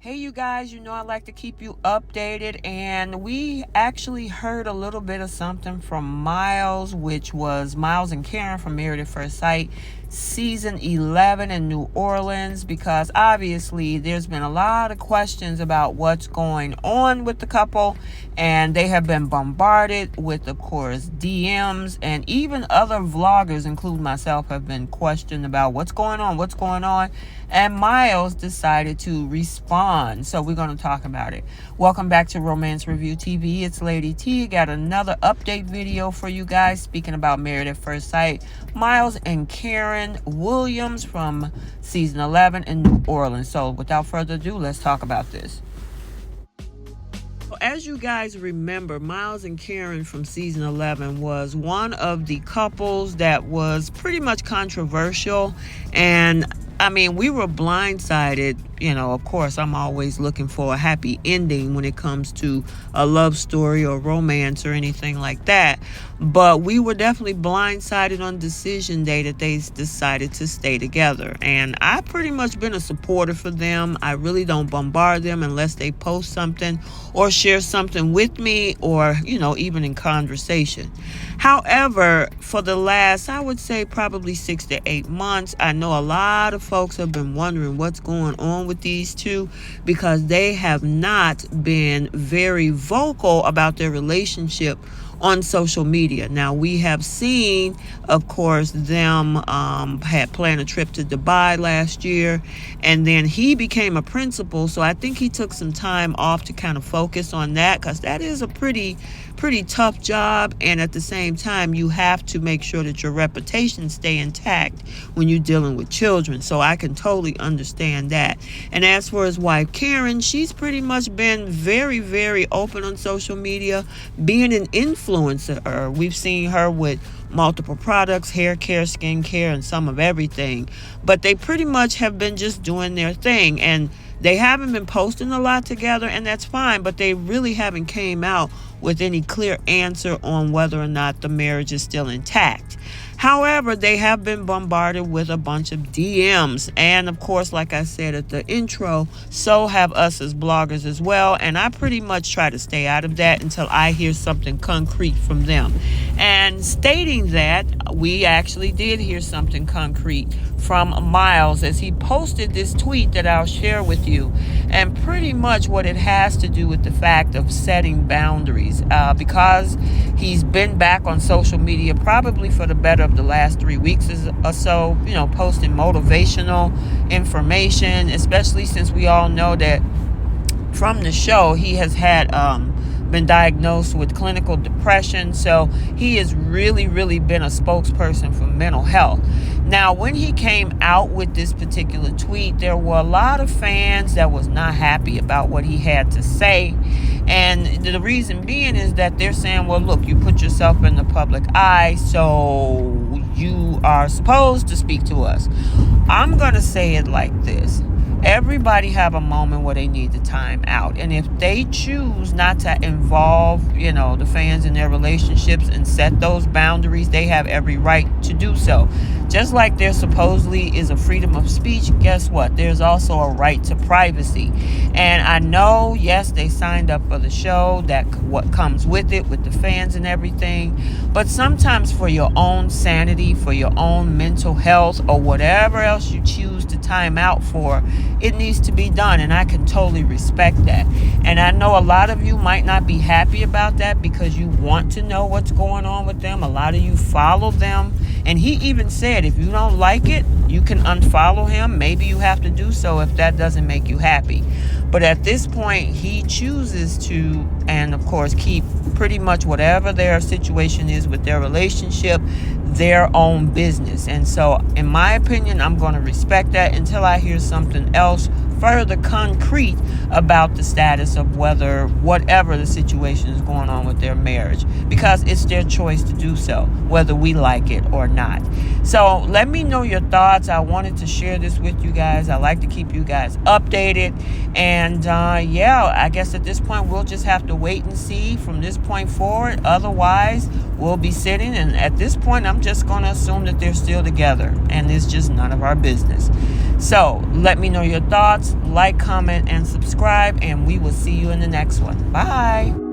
Hey, you guys, I like to keep you updated, and we actually heard a little bit of something from Miles, which was Miles and Karen from Married at First Sight, season 11 in New Orleans, because obviously there's been a lot of questions about what's going on with the couple, and they have been bombarded with, of course, DMs, and even other vloggers, including myself, have been questioned about what's going on, and Miles decided to respond. So we're going to talk about it. Welcome back to Romance Review TV. It's Lady T. Got another update video for you guys speaking about Married at First Sight. Miles and Karen Williams from season 11 in New Orleans. So without further ado, let's talk about this. As you guys remember, Miles and Karen from season 11 was one of the couples that was pretty much controversial. And I mean, we were blindsided. Of course, I'm always looking for a happy ending when it comes to a love story or romance or anything like that. But we were definitely blindsided on decision day that they decided to stay together. And I've pretty much been a supporter for them. I really don't bombard them unless they post something or share something with me or, even in conversation. However, for the last, I would say probably 6 to 8 months, I know a lot of folks have been wondering what's going on with these two, because they have not been very vocal about their relationship on social media. Now, we have seen, of course, them had planned a trip to Dubai last year, and then he became a principal, so I think he took some time off to kind of focus on that, because that is a pretty tough job, and at the same time you have to make sure that your reputation stay intact when you're dealing with children. So I can totally understand that. And as for his wife Karen, she's pretty much been very, very open on social media, being an influencer. We've seen her with multiple products, hair care, skin care, and some of everything, but they pretty much have been just doing their thing, and they haven't been posting a lot together, and that's fine, but they really haven't came out with any clear answer on whether or not the marriage is still intact. However, they have been bombarded with a bunch of DMs. And of course, like I said at the intro, so have us as bloggers as well. And I pretty much try to stay out of that until I hear something concrete from them. And stating that, we actually did hear something concrete from Miles as he posted this tweet that I'll share with you. And pretty much what it has to do with the fact of setting boundaries. Because he's been back on social media probably for the better of the last 3 weeks or so, posting motivational information, especially since we all know that from the show he has had been diagnosed with clinical depression. So he has really been a spokesperson for mental health. Now, when he came out with this particular tweet, there were a lot of fans that was not happy about what he had to say. And the reason being is that they're saying, well, look, you put yourself in the public eye, so you are supposed to speak to us. I'm going to say it like this. Everybody have a moment where they need to time out. And if they choose not to involve, the fans in their relationships and set those boundaries, they have every right to do so. Just like there supposedly is a freedom of speech, guess what? There's also a right to privacy. And I know, yes, they signed up for the show, that what comes with it, with the fans and everything. But sometimes for your own sanity, for your own mental health, or whatever else you choose to time out for, it needs to be done. And I can totally respect that. And I know a lot of you might not be happy about that because you want to know what's going on with them. A lot of you follow them. And he even said, if you don't like it, you can unfollow him. Maybe you have to do so if that doesn't make you happy. But at this point, he chooses to, and of course, keep pretty much whatever their situation is with their relationship, their own business. And so, in my opinion, I'm going to respect that until I hear something else further concrete about the status of whatever the situation is going on with their marriage, because it's their choice to do so, whether we like it or not. So let me know your thoughts. I wanted to share this with you guys. I like to keep you guys updated. And I guess at this point we'll just have to wait and see from this point forward. Otherwise, we'll be sitting, and at this point I'm just going to assume that they're still together, and it's just none of our business. So let me know your thoughts. like, comment, and subscribe, and we will see you in the next one. Bye.